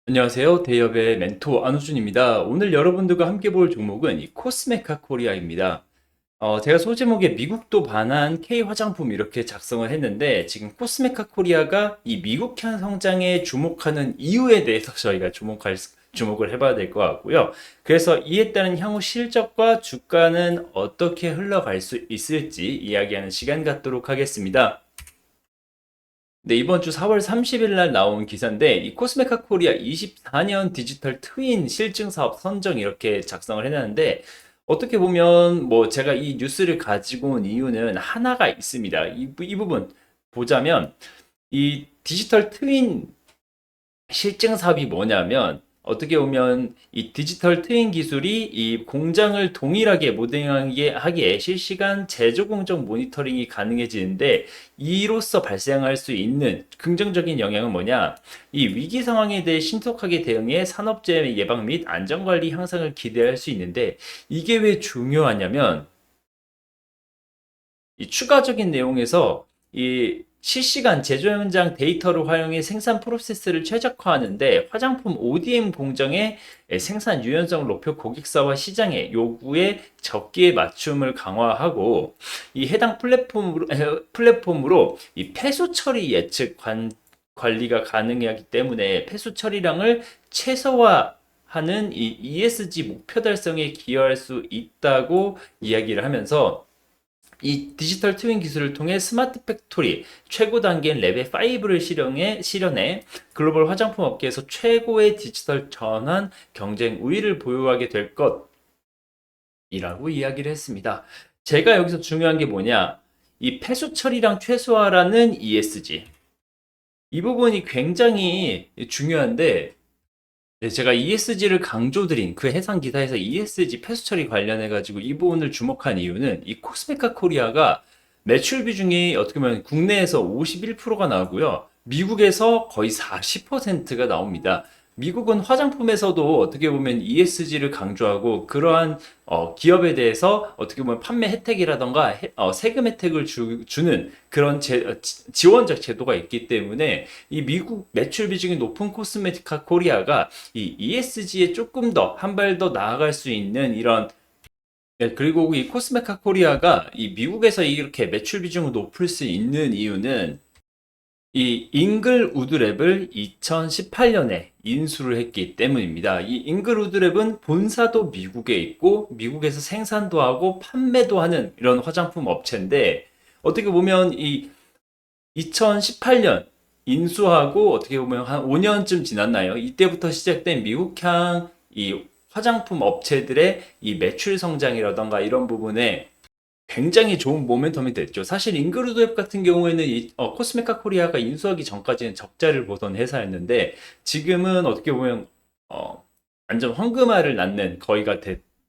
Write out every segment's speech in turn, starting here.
안녕하세요. 대기업의 멘토 안우준입니다. 오늘 여러분들과 함께 볼 종목은 이 코스메카 코리아입니다. 제가 소제목에 미국도 반한 K 화장품 이렇게 작성을 했는데 지금 코스메카 코리아가 이 미국향 성장에 주목하는 이유에 대해서 저희가 주목을 해봐야 될 것 같고요. 그래서 이에 따른 향후 실적과 주가는 어떻게 흘러갈 수 있을지 이야기하는 시간 갖도록 하겠습니다. 네, 이번 주 4월 30일 날 나온 기사인데 이 코스메카 코리아 24년 디지털 트윈 실증 사업 선정 이렇게 작성을 해놨는데 어떻게 보면 뭐 제가 이 뉴스를 가지고 온 이유는 하나가 있습니다. 이 부분 보자면 이 디지털 트윈 실증 사업이 뭐냐면 어떻게 보면 이 디지털 트윈 기술이 이 공장을 동일하게 모델링하게 하기에 실시간 제조 공정 모니터링이 가능해지는데 이로써 발생할 수 있는 긍정적인 영향은 뭐냐? 이 위기 상황에 대해 신속하게 대응해 산업재해 예방 및 안전관리 향상을 기대할 수 있는데 이게 왜 중요하냐면 이 추가적인 내용에서 이 실시간 제조 현장 데이터를 활용해 생산 프로세스를 최적화하는데 화장품 ODM 공정의 생산 유연성을 높여 고객사와 시장의 요구에 적기에 맞춤을 강화하고 이 해당 플랫폼으로 이 폐수 처리 예측 관리가 가능하기 때문에 폐수 처리량을 최소화하는 이 ESG 목표 달성에 기여할 수 있다고 이야기를 하면서 이 디지털 트윈 기술을 통해 스마트 팩토리 최고 단계인 레벨 5를 실현해 글로벌 화장품 업계에서 최고의 디지털 전환 경쟁 우위를 보유하게 될 것이라고 이야기를 했습니다. 제가 여기서 중요한 게 뭐냐? 이 폐수 처리량 최소화라는 ESG. 이 부분이 굉장히 중요한데 네, 제가 ESG를 강조드린 그 해상 기사에서 ESG 폐수 처리 관련해 가지고 이 부분을 주목한 이유는 이 코스메카 코리아가 매출 비중이 어떻게 보면 국내에서 51%가 나오고요. 미국에서 거의 40%가 나옵니다. 미국은 화장품에서도 어떻게 보면 ESG를 강조하고 그러한 기업에 대해서 어떻게 보면 판매 혜택이라던가 세금 혜택을 주는 그런 지원적 제도가 있기 때문에 이 미국 매출 비중이 높은 코스메티카 코리아가 이 ESG에 조금 더 한 발 더 나아갈 수 있는 이런 네, 그리고 이 코스메카 코리아가 이 미국에서 이렇게 매출 비중을 높일 수 있는 이유는 이 잉글 우드랩을 2018년에 인수를 했기 때문입니다. 이 잉글 우드랩은 본사도 미국에 있고 미국에서 생산도 하고 판매도 하는 이런 화장품 업체인데 어떻게 보면 이 2018년 인수하고 어떻게 보면 한 5년쯤 지났나요? 이때부터 시작된 미국향 이 화장품 업체들의 이 매출 성장이라던가 이런 부분에 굉장히 좋은 모멘텀이 됐죠. 사실 잉그루드웹 같은 경우에는 코스메카 코리아가 인수하기 전까지는 적자를 보던 회사였는데 지금은 어떻게 보면 완전 황금알을 낳는 거의가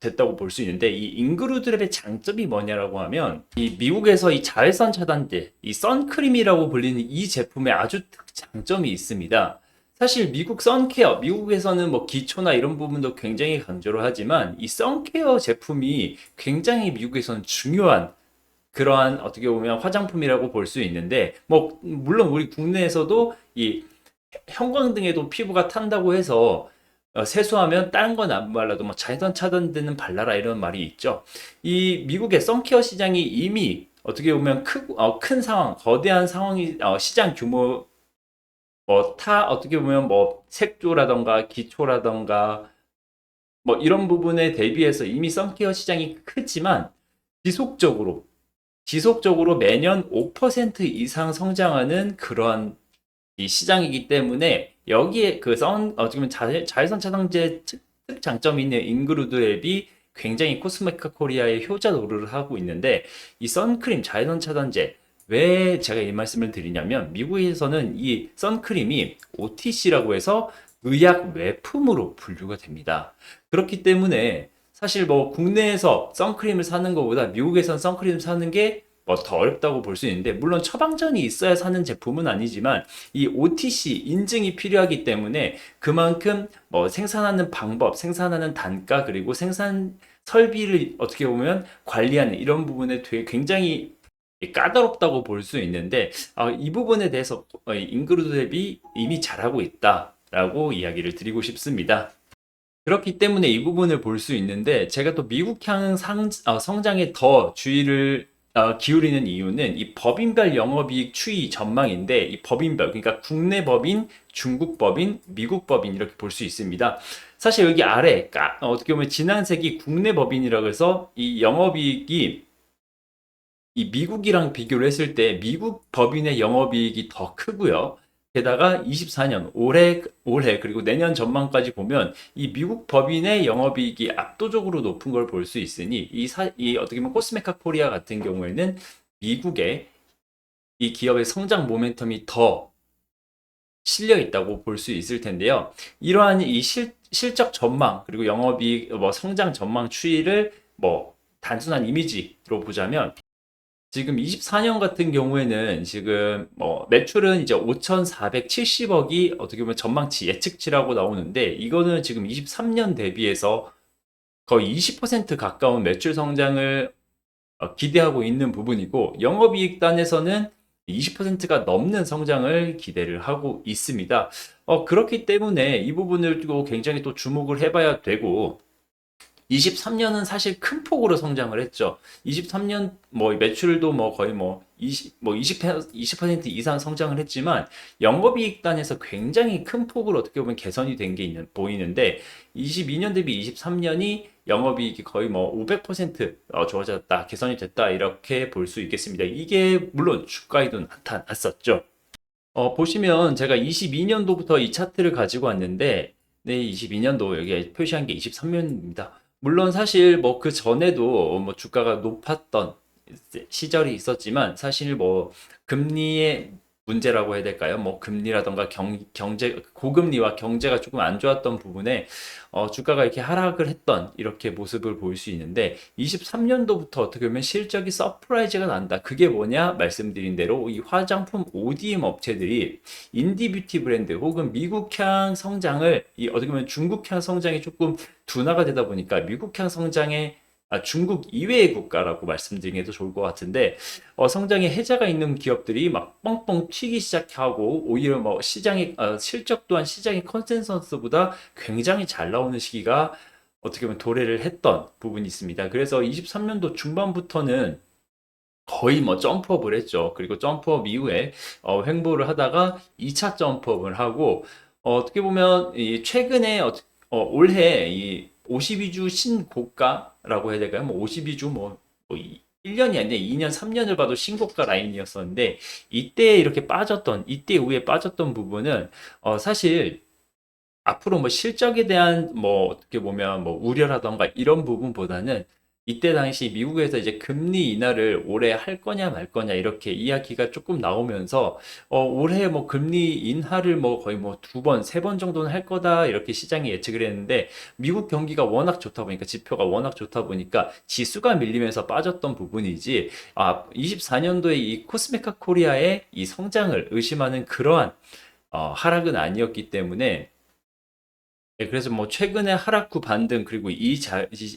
됐다고 볼 수 있는데 이 잉그루드랩의 장점이 뭐냐라고 하면 이 미국에서 이 자외선 차단제, 이 선크림이라고 불리는 이 제품에 아주 장점이 있습니다. 사실 미국 선케어, 미국에서는 뭐 기초나 이런 부분도 굉장히 강조를 하지만 이 선케어 제품이 굉장히 미국에서는 중요한 그러한 어떻게 보면 화장품이라고 볼 수 있는데 뭐 물론 우리 국내에서도 이 형광등에도 피부가 탄다고 해서 세수하면 다른 건 안 발라도 뭐 자외선 차단제는 발라라 이런 말이 있죠. 이 미국의 선케어 시장이 이미 어떻게 보면 큰 상황, 거대한 상황이 시장 규모 뭐 어떻게 보면 뭐 색조라던가 기초라던가 뭐 이런 부분에 대비해서 이미 선케어 시장이 크지만 지속적으로 지속적으로 매년 5% 이상 성장하는 그러한 이 시장이기 때문에 여기에 어떻게 보면 자외선 차단제 장점이 있는 잉그루드 앱이 굉장히 코스메카 코리아의 효자 노릇을 하고 있는데 이 선크림 자외선 차단제 왜 제가 이 말씀을 드리냐면 미국에서는 이 선크림이 OTC라고 해서 의약 외품으로 분류가 됩니다. 그렇기 때문에 사실 뭐 국내에서 선크림을 사는 것보다 미국에선 선크림 사는 게 뭐 더 어렵다고 볼 수 있는데 물론 처방전이 있어야 사는 제품은 아니지만 이 OTC 인증이 필요하기 때문에 그만큼 뭐 생산하는 방법, 생산하는 단가 그리고 생산 설비를 어떻게 보면 관리하는 이런 부분에 되게 굉장히 까다롭다고 볼 수 있는데 이 부분에 대해서 잉그루드랩이 이미 잘하고 있다. 라고 이야기를 드리고 싶습니다. 그렇기 때문에 이 부분을 볼 수 있는데 제가 또 미국향 성장에 더 주의를 기울이는 이유는 이 법인별 영업이익 추이 전망인데 이 법인별 그러니까 국내 법인, 중국 법인, 미국 법인 이렇게 볼 수 있습니다. 사실 여기 아래 어떻게 보면 지난 세기 국내 법인이라고 해서 이 영업이익이 이 미국이랑 비교를 했을 때 미국 법인의 영업이익이 더 크고요. 게다가 24년 올해 그리고 내년 전망까지 보면 이 미국 법인의 영업이익이 압도적으로 높은 걸 볼 수 있으니 이 어떻게 보면 코스메카 코리아 같은 경우에는 미국의 이 기업의 성장 모멘텀이 더 실려 있다고 볼 수 있을 텐데요. 이러한 이 실적 전망 그리고 영업이익 뭐 성장 전망 추이를 뭐 단순한 이미지로 보자면 지금 24년 같은 경우에는 지금 뭐 매출은 이제 5,470억이 어떻게 보면 전망치 예측치라고 나오는데 이거는 지금 23년 대비해서 거의 20% 가까운 매출 성장을 기대하고 있는 부분이고 영업이익 단에서는 20%가 넘는 성장을 기대를 하고 있습니다. 그렇기 때문에 이 부분을 또 굉장히 또 주목을 해봐야 되고 23년은 사실 큰 폭으로 성장을 했죠. 23년 뭐 매출도 뭐 거의 뭐 20% 이상 성장을 했지만 영업이익단에서 굉장히 큰 폭으로 어떻게 보면 개선이 된 게 보이는데 22년 대비 23년이 영업이익이 거의 뭐 500% 좋아졌다, 개선이 됐다 이렇게 볼 수 있겠습니다. 이게 물론 주가에도 나타났었죠. 보시면 제가 22년도부터 이 차트를 가지고 왔는데, 네, 22년도 여기에 표시한 게 23년입니다. 물론 사실 뭐 그 전에도 뭐 주가가 높았던 시절이 있었지만 사실 뭐 금리의 문제라고 해야 될까요? 뭐 금리라던가 경제 고금리와 경제가 조금 안 좋았던 부분에 주가가 이렇게 하락을 했던 이렇게 모습을 볼 수 있는데 23년도부터 어떻게 보면 실적이 서프라이즈가 난다. 그게 뭐냐? 말씀드린 대로 이 화장품 ODM 업체들이 인디뷰티 브랜드 혹은 미국향 성장을 이 어떻게 보면 중국향 성장이 조금 둔화가 되다 보니까 미국향 성장에 중국 이외의 국가라고 말씀드리는 게 더 좋을 것 같은데 성장에 해자가 있는 기업들이 막 뻥뻥 튀기 시작하고 오히려 뭐 시장의 실적 또한 시장의 컨센서스보다 굉장히 잘 나오는 시기가 어떻게 보면 도래를 했던 부분이 있습니다. 그래서 23년도 중반부터는 거의 뭐 점프업을 했죠. 그리고 점프업 이후에 횡보를 하다가 2차 점프업을 하고 떻게 보면 이 최근에 올해 이 52주 신고가라고 해야 될까요? 뭐 52주 뭐 1년이 아니라 2년, 3년을 봐도 신고가 라인이었었는데 이때 이후에 빠졌던 부분은 사실 앞으로 뭐 실적에 대한 뭐 어떻게 보면 뭐 우려라던가 이런 부분보다는 이때 당시 미국에서 이제 금리 인하를 올해 할 거냐 말 거냐 이렇게 이야기가 조금 나오면서 올해 뭐 금리 인하를 뭐 거의 뭐 두 번, 세 번 정도는 할 거다 이렇게 시장이 예측을 했는데 미국 경기가 워낙 좋다 보니까 지표가 워낙 좋다 보니까 지수가 밀리면서 빠졌던 부분이지 24년도에 이 코스메카 코리아의 이 성장을 의심하는 그러한 하락은 아니었기 때문에 네, 그래서 뭐 최근에 하락 후 반등 그리고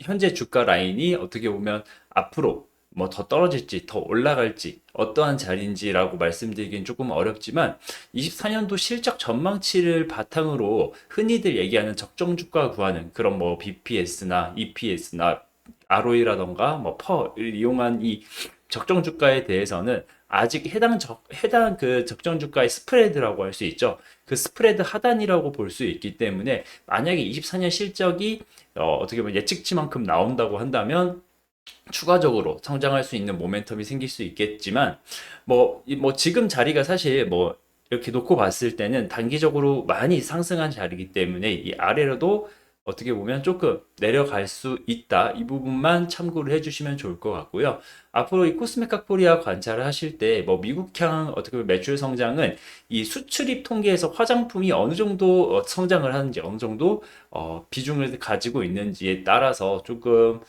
현재 주가 라인이 어떻게 보면 앞으로 뭐 더 떨어질지 더 올라갈지 어떠한 자리인지라고 말씀드리긴 조금 어렵지만 24년도 실적 전망치를 바탕으로 흔히들 얘기하는 적정 주가 구하는 그런 뭐 BPS나 EPS나 ROE라던가 뭐 퍼를 이용한 이 적정 주가에 대해서는 아직 해당 그 적정 주가의 스프레드라고 할 수 있죠. 그 스프레드 하단이라고 볼 수 있기 때문에 만약에 24년 실적이 어떻게 보면 예측치만큼 나온다고 한다면 추가적으로 성장할 수 있는 모멘텀이 생길 수 있겠지만 뭐 지금 자리가 사실 뭐 이렇게 놓고 봤을 때는 단기적으로 많이 상승한 자리이기 때문에 이 아래로도 어떻게 보면 조금 내려갈 수 있다. 이 부분만 참고를 해주시면 좋을 것 같고요. 앞으로 이 코스메카 코리아 관찰을 하실 때 뭐 미국향 어떻게 보면 매출 성장은 이 수출입 통계에서 화장품이 어느 정도 성장을 하는지 어느 정도 비중을 가지고 있는지에 따라서 조금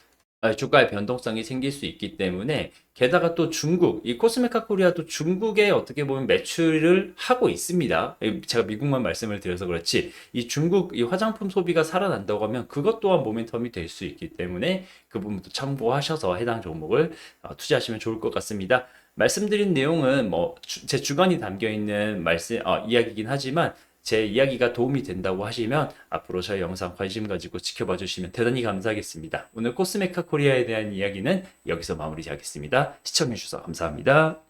주가의 변동성이 생길 수 있기 때문에 게다가 또 중국, 이 코스메카 코리아도 중국에 어떻게 보면 매출을 하고 있습니다. 제가 미국만 말씀을 드려서 그렇지 이 중국 이 화장품 소비가 살아난다고 하면 그것 또한 모멘텀이 될 수 있기 때문에 그 부분도 참고하셔서 해당 종목을 투자하시면 좋을 것 같습니다. 말씀드린 내용은 뭐 제 주관이 담겨 있는 이야기이긴 하지만 제 이야기가 도움이 된다고 하시면 앞으로 저희 영상 관심 가지고 지켜봐 주시면 대단히 감사하겠습니다. 오늘 코스메카 코리아에 대한 이야기는 여기서 마무리하겠습니다. 시청해 주셔서 감사합니다.